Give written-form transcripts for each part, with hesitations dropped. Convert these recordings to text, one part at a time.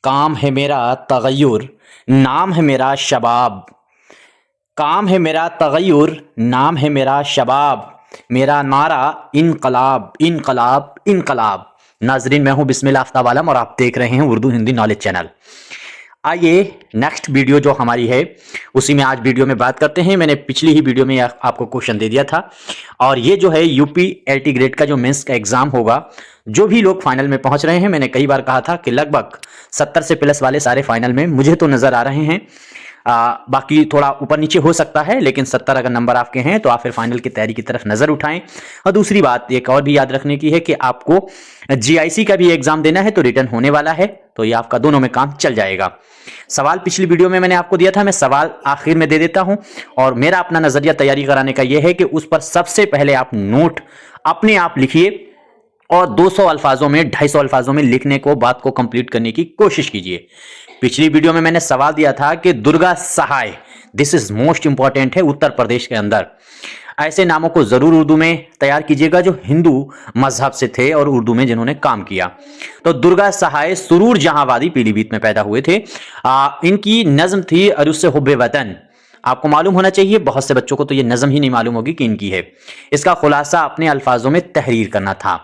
काम है मेरा तगय्युर, नाम है मेरा शबाब। काम है मेरा तगय्युर, नाम है मेरा शबाब। मेरा नारा इनकलाब इनकलाब इनकलाब। नाजरीन, मैं हूं बिस्मिल्लाह आफ्ताब आलम और आप देख रहे हैं उर्दू हिंदी नॉलेज चैनल। आइए नेक्स्ट वीडियो जो हमारी है उसी में आज वीडियो में बात करते हैं। मैंने पिछली ही वीडियो में आपको क्वेश्चन दे दिया था और ये जो है यूपी एलटी ग्रेड का जो मेंस का एग्जाम होगा, जो भी लोग फाइनल में पहुंच रहे हैं, मैंने कई बार कहा था कि लगभग 70 से प्लस वाले सारे फाइनल में मुझे तो नजर आ रहे हैं। बाकी थोड़ा ऊपर नीचे हो सकता है, लेकिन 70 अगर नंबर आपके हैं तो आप फिर फाइनल की तैयारी की तरफ नजर उठाएं। और दूसरी बात एक और भी याद रखने की है कि आपको जीआईसी का भी एग्जाम देना है, तो रिटर्न होने वाला है, तो ये आपका दोनों में काम चल जाएगा। सवाल पिछली वीडियो में मैंने आपको दिया था, मैं सवाल आखिर में दे देता हूं। और मेरा अपना नजरिया तैयारी कराने का यह है कि उस पर सबसे पहले आप नोट अपने आप लिखिए और 200 अल्फाजों में 250 अल्फाजों में लिखने को, बात को कंप्लीट करने की कोशिश कीजिए। पिछली वीडियो में मैंने सवाल दिया था कि दुर्गा सहाय, दिस इज मोस्ट इंपॉर्टेंट है, उत्तर प्रदेश के अंदर ऐसे नामों को जरूर उर्दू में तैयार कीजिएगा जो हिंदू मजहब से थे और उर्दू में जिन्होंने काम किया। तो दुर्गा सहाय सुरूर जहांवादी पीलीभीत में पैदा हुए थे। इनकी नज्म थी अरुस्से हुब्बे वतन। आपको मालूम होना चाहिए, बहुत से बच्चों को तो ये नज्म ही नहीं मालूम होगी कि इनकी है। इसका खुलासा अपने अल्फाजों में तहरीर करना था।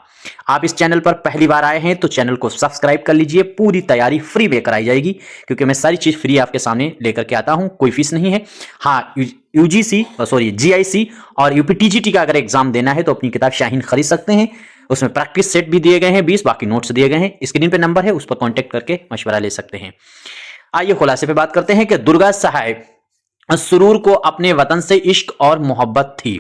आप इस चैनल पर पहली बार आए हैं तो चैनल को सब्सक्राइब कर लीजिए। पूरी तैयारी फ्री में कराई जाएगी, क्योंकि मैं सारी चीज फ्री आपके सामने लेकर के आता हूं, कोई फीस नहीं है। हाँ, जीआईसी और यूपीटीजीटी का अगर एग्जाम देना है तो अपनी किताब शाहीन खरीद सकते हैं। उसमें प्रैक्टिस सेट भी दिए गए हैं 20, बाकी नोट्स दिए गए हैं। स्क्रीन पे नंबर है, उस पर कॉन्टेक्ट करके मशवरा ले सकते हैं। आइए खुलासे पे बात करते हैं कि दुर्गा सहाय सुरूर को अपने वतन से इश्क और मोहब्बत थी।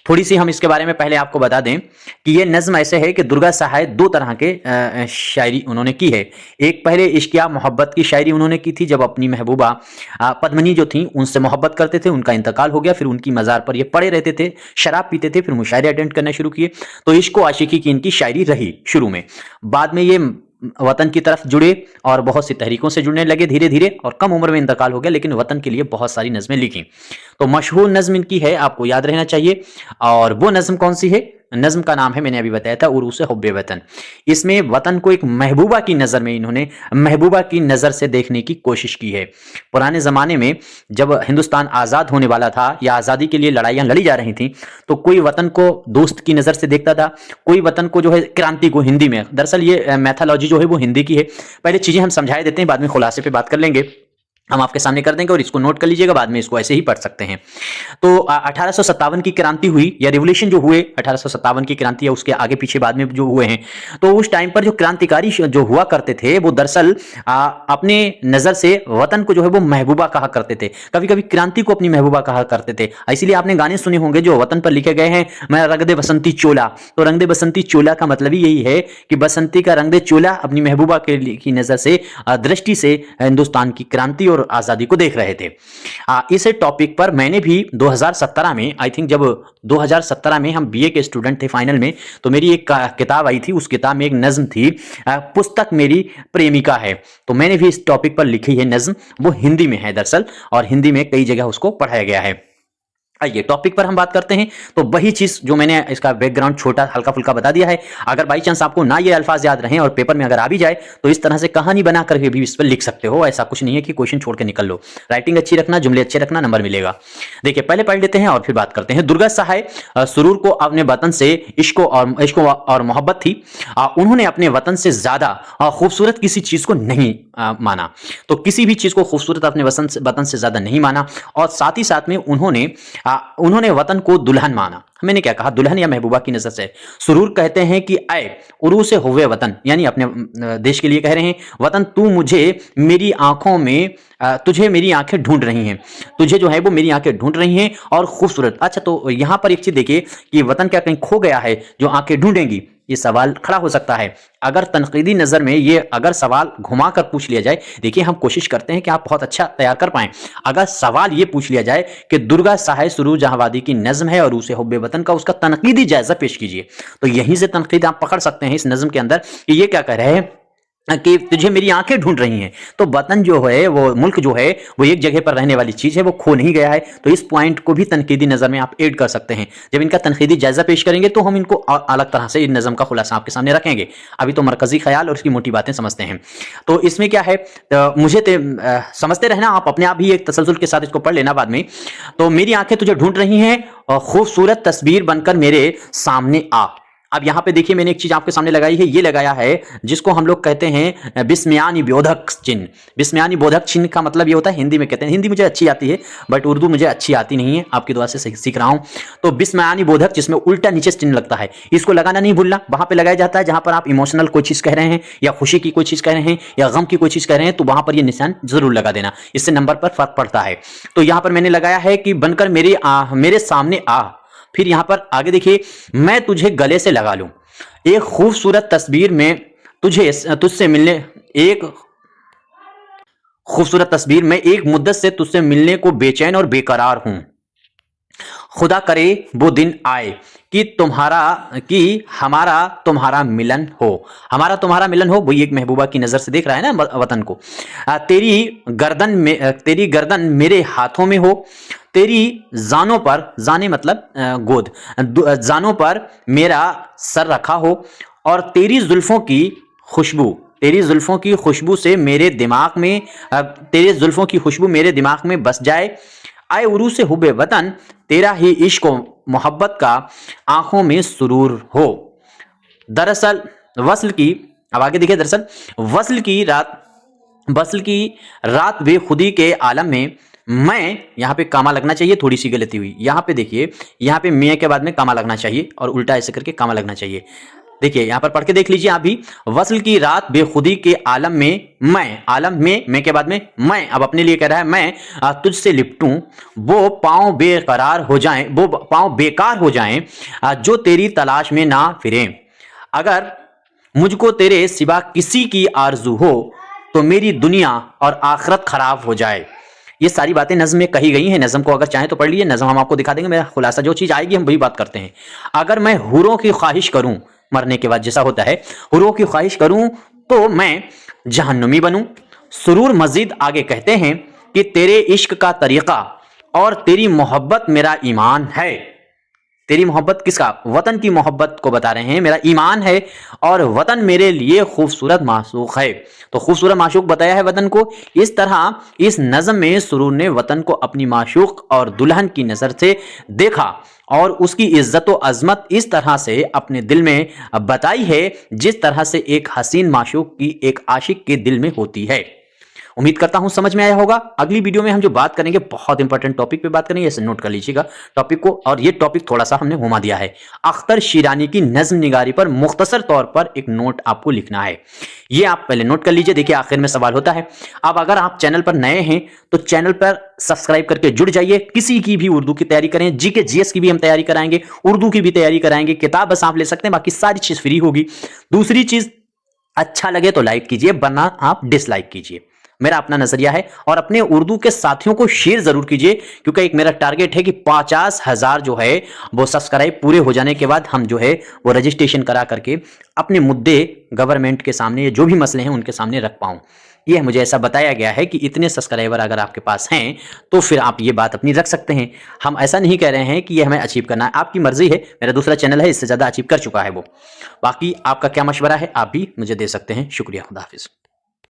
थोड़ी सी हम इसके बारे में पहले आपको बता दें कि ये नज्म ऐसे है कि दुर्गा सहाय दो तरह के शायरी उन्होंने की है। एक पहले इश्क या मोहब्बत की शायरी उन्होंने की थी, जब अपनी महबूबा पद्मिनी जो थी उनसे मोहब्बत करते थे, उनका इंतकाल हो गया, फिर उनकी मज़ार पर ये पड़े रहते थे, शराब पीते थे, फिर मुशायरे अटेंड करना शुरू किए। तो इश्क व आशिकी की इनकी शायरी रही शुरू में। बाद में ये वतन की तरफ जुड़े और बहुत सी तहरीकों से जुड़ने लगे धीरे धीरे, और कम उम्र में इंतकाल हो गया, लेकिन वतन के लिए बहुत सारी नज़में लिखी। तो मशहूर नज़म इनकी है, आपको याद रहना चाहिए। और वो नज़म कौन सी है? नज़म का नाम है, मैंने अभी बताया था, उरूस हुब्बे वतन। इसमें वतन को एक महबूबा की नज़र में इन्होंने महबूबा की नज़र से देखने की कोशिश की है। पुराने ज़माने में जब हिंदुस्तान आज़ाद होने वाला था या आज़ादी के लिए लड़ाइयाँ लड़ी जा रही थी, तो कोई वतन को दोस्त की नज़र से देखता था, कोई वतन को जो है क्रांति को, हिंदी में दरअसल ये मैथोलॉजी जो है वो हिंदी की है। पहले चीज़ें हम समझाए देते हैं, बाद में खुलासे पे बात कर लेंगे, हम आपके सामने कर देंगे और इसको नोट कर लीजिएगा, बाद में इसको ऐसे ही पढ़ सकते हैं। तो 1857 की क्रांति हुई या रिवोल्यूशन जो हुए, 1857 की क्रांति या उसके आगे पीछे बाद में जो हुए हैं, तो उस टाइम पर जो क्रांतिकारी जो हुआ करते थे वो दरअसल अपने नजर से वतन को जो है वो महबूबा कहा करते थे, कभी कभी क्रांति को अपनी महबूबा कहा करते थे। इसीलिए आपने गाने सुने होंगे जो वतन पर लिखे गए हैं, मैं रंग दे बसंती चोला। तो रंग दे बसंती चोला का मतलब ही यही है कि बसंती का रंग दे चोला, अपनी महबूबा की नजर से, दृष्टि से हिंदुस्तान की क्रांति और आजादी को देख रहे थे। इस टॉपिक पर मैंने भी 2017 में, आई थिंक जब 2017 में हम बीए के स्टूडेंट थे फाइनल में, तो मेरी एक किताब आई थी, उस किताब में एक नज्म थी, पुस्तक मेरी प्रेमिका है। तो मैंने भी इस टॉपिक पर लिखी है नज्म, वो हिंदी में है दरअसल, और हिंदी में कई जगह उसको पढ़ाया गया है। आइए टॉपिक पर हम बात करते हैं। तो वही चीज जो मैंने इसका बैकग्राउंड छोटा हल्का फुल्का बता दिया है, अगर बाई चांस आपको ना ये अल्फाज याद रहें और पेपर में अगर आ भी जाए, तो इस तरह से कहानी बना करके भी इस पर लिख सकते हो। ऐसा कुछ नहीं है कि क्वेश्चन छोड़ के निकल लो। राइटिंग अच्छी रखना, जुमले अच्छे रखना, नंबर मिलेगा। देखिए पहले पढ़ लेते हैं और फिर बात करते हैं। दुर्गा सहाय सुरूर को अपने वतन से इश्क और मोहब्बत थी। उन्होंने अपने वतन से ज्यादा खूबसूरत किसी चीज को नहीं माना। तो किसी भी चीज को खूबसूरत अपने वतन से ज्यादा नहीं माना, और साथ ही साथ में उन्होंने वतन को दुल्हन माना। मैंने क्या कहा? दुल्हन या महबूबा की नजर से। सुरूर कहते हैं कि ऐ उरूस हुए वतन, यानी अपने देश के लिए कह रहे हैं, वतन तू मुझे मेरी आंखों में, तुझे मेरी आंखें ढूंढ रही हैं, तुझे जो है वो मेरी आंखें ढूंढ रही हैं और खूबसूरत। अच्छा, तो यहां पर एक चीज देखिए कि वतन क्या कहीं खो गया है जो आंखें ढूंढेंगी? ये सवाल खड़ा हो सकता है। अगर तनकीदी नजर में ये अगर सवाल घुमा कर पूछ लिया जाए, देखिए हम कोशिश करते हैं कि आप बहुत अच्छा तैयार कर पाएं। अगर सवाल ये पूछ लिया जाए कि दुर्गा सहाय सुरूर जहांवादी की नज्म है और उसे हुब्बे वतन का, उसका तनकीदी जायजा पेश कीजिए, तो यहीं से तनकीद आप पकड़ सकते हैं इस नज्म के अंदर कि ये क्या कह रहे हैं कि तुझे मेरी आंखें ढूंढ रही हैं। तो वतन जो है, वो मुल्क जो है, वो एक जगह पर रहने वाली चीज है, वो खो नहीं गया है। तो इस पॉइंट को भी तनकीदी नजर में आप ऐड कर सकते हैं। जब इनका तनकीदी जायजा पेश करेंगे तो हम इनको अलग तरह से इन नज़म का खुलासा आपके सामने रखेंगे। अभी तो मरकजी ख्याल और उसकी मोटी बातें समझते हैं। तो इसमें क्या है, मुझे समझते रहना, आप अपने आप ही एक तसलसल के साथ इसको पढ़ लेना बाद में। तो मेरी आंखें तुझे ढूंढ रही हैं और खूबसूरत तस्वीर बनकर मेरे सामने आ। अब यहां पे देखिए, मैंने एक चीज आपके सामने लगाई है, ये लगाया है जिसको हम लोग कहते हैं बिस्मियानी बोधक चिन्ह। बिस्मियानी बोधक चिन्ह का मतलब ये होता है, हिंदी में कहते हैं, हिंदी मुझे अच्छी आती है बट उर्दू मुझे अच्छी आती नहीं है, आपकी दुआ से सीख रहा हूं। तो बिस्मियानी बोधक, जिसमें उल्टा नीचे चिन्ह लगता है, इसको लगाना नहीं भूलना। वहां पे लगाया जाता है जहां पर आप इमोशनल कोई चीज कह रहे हैं, या खुशी की कोई चीज कह रहे हैं, या गम की कोई चीज कह रहे हैं, तो वहां पर ये निशान जरूर लगा देना, इससे नंबर पर फर्क पड़ता है। तो यहां पर मैंने लगाया है कि बनकर मेरे सामने आ। फिर यहां पर आगे देखिए, मैं तुझे गले से लगा लूं, एक खूबसूरत तस्वीर में तुझसे मिलने एक खूबसूरत तस्वीर में एक मुद्दत से तुझसे मिलने को बेचैन और बेकरार हूं। खुदा करे वो दिन आए कि हमारा तुम्हारा मिलन हो। हमारा तुम्हारा मिलन हो, वही एक महबूबा की नजर से देख रहा है ना वतन को। तेरी गर्दन मेरे हाथों में हो, तेरी जानों पर, जाने मतलब गोद, जानों पर मेरा सर रखा हो, और तेरी जुल्फों की खुशबू से मेरे दिमाग में तेरे जुल्फों की खुशबू मेरे दिमाग में बस जाए। आए उरू से हुबे वतन, तेरा ही इश्क मोहब्बत का आंखों में सुरूर हो। दरअसल वस्ल की, अब आगे देखिए, दरअसल वस्ल की रात बेखुदी के आलम में मैं, यहां पे कामा लगना चाहिए, थोड़ी सी गलती हुई यहां पे, देखिए यहां पे मैं के बाद में कामा लगना चाहिए और उल्टा ऐसे करके कामा लगना चाहिए। देखिए यहां पर पढ़ के देख लीजिए आप भी। वस्ल की रात बेखुदी के आलम में मैं, आलम में, मैं के बाद में मैं, अब अपने लिए कह रहा है, मैं तुझसे लिपटूं, वो पांव बेकरार हो जाएं, वो पांव बेकार हो जाएं जो तेरी तलाश में ना फिरें। अगर मुझको तेरे सिवा किसी की आरजू हो तो मेरी दुनिया और आखिरत खराब हो जाए। ये सारी बातें नज़्म में कही गई हैं। नज़्म को अगर चाहें तो पढ़ लीजिए, नज़्म हम आपको दिखा देंगे। मेरा खुलासा जो चीज़ आएगी हम वही बात करते हैं। अगर मैं हुरों की ख्वाहिश करूं, मरने के बाद जैसा होता है, हुरों की ख्वाहिश करूं तो मैं जहन्नुमी बनूं। सुरूर मजीद आगे कहते हैं कि तेरे इश्क का तरीका और तेरी मोहब्बत मेरा ईमान है। तेरी मोहब्बत किसका? वतन की मोहब्बत को बता रहे हैं, मेरा ईमान है और वतन मेरे लिए खूबसूरत माशूक है। तो खूबसूरत माशूक बताया है वतन को। इस तरह इस नज़म में सुरूर ने वतन को अपनी माशूक और दुल्हन की नज़र से देखा और उसकी इज्जत व अजमत इस तरह से अपने दिल में बताई है जिस तरह से एक हसीन माशूक की एक आशिक के दिल में होती है। उम्मीद करता हूं समझ में आया होगा। अगली वीडियो में हम जो बात करेंगे, बहुत इंपॉर्टेंट टॉपिक पे बात करेंगे, इसे नोट कर लीजिएगा टॉपिक को। और ये टॉपिक थोड़ा सा हमने घुमा दिया है। अख्तर शिरानी की नज्म निगारी पर मुख्तसर तौर पर एक नोट आपको लिखना है, ये आप पहले नोट कर लीजिए। देखिए आखिर में सवाल होता है। अब अगर आप चैनल पर नए हैं तो चैनल पर सब्सक्राइब करके जुड़ जाइए। किसी की भी उर्दू की तैयारी करें, जीके जीएस की भी हम तैयारी कराएंगे, उर्दू की भी तैयारी कराएंगे। किताब बस आप ले सकते हैं, बाकी सारी चीज फ्री होगी। दूसरी चीज, अच्छा लगे तो लाइक कीजिए, वरना आप डिसलाइक कीजिए। मेरा अपना नजरिया है। और अपने उर्दू के साथियों को शेयर जरूर कीजिए, क्योंकि एक मेरा टारगेट है कि 50,000 जो है वो सब्सक्राइब पूरे हो जाने के बाद हम जो है वो रजिस्ट्रेशन करा करके अपने मुद्दे गवर्नमेंट के सामने, जो भी मसले हैं उनके सामने रख पाऊं। ये मुझे ऐसा बताया गया है कि इतने सब्सक्राइबर अगर आपके पास हैं तो फिर आप ये बात अपनी रख सकते हैं। हम ऐसा नहीं कह रहे हैं कि ये हमें अचीव करना है, आपकी मर्जी है। मेरा दूसरा चैनल है, इससे ज़्यादा अचीव कर चुका है वो। बाकी आपका क्या मशवरा है आप भी मुझे दे सकते हैं। शुक्रिया, खुदा हाफिज़।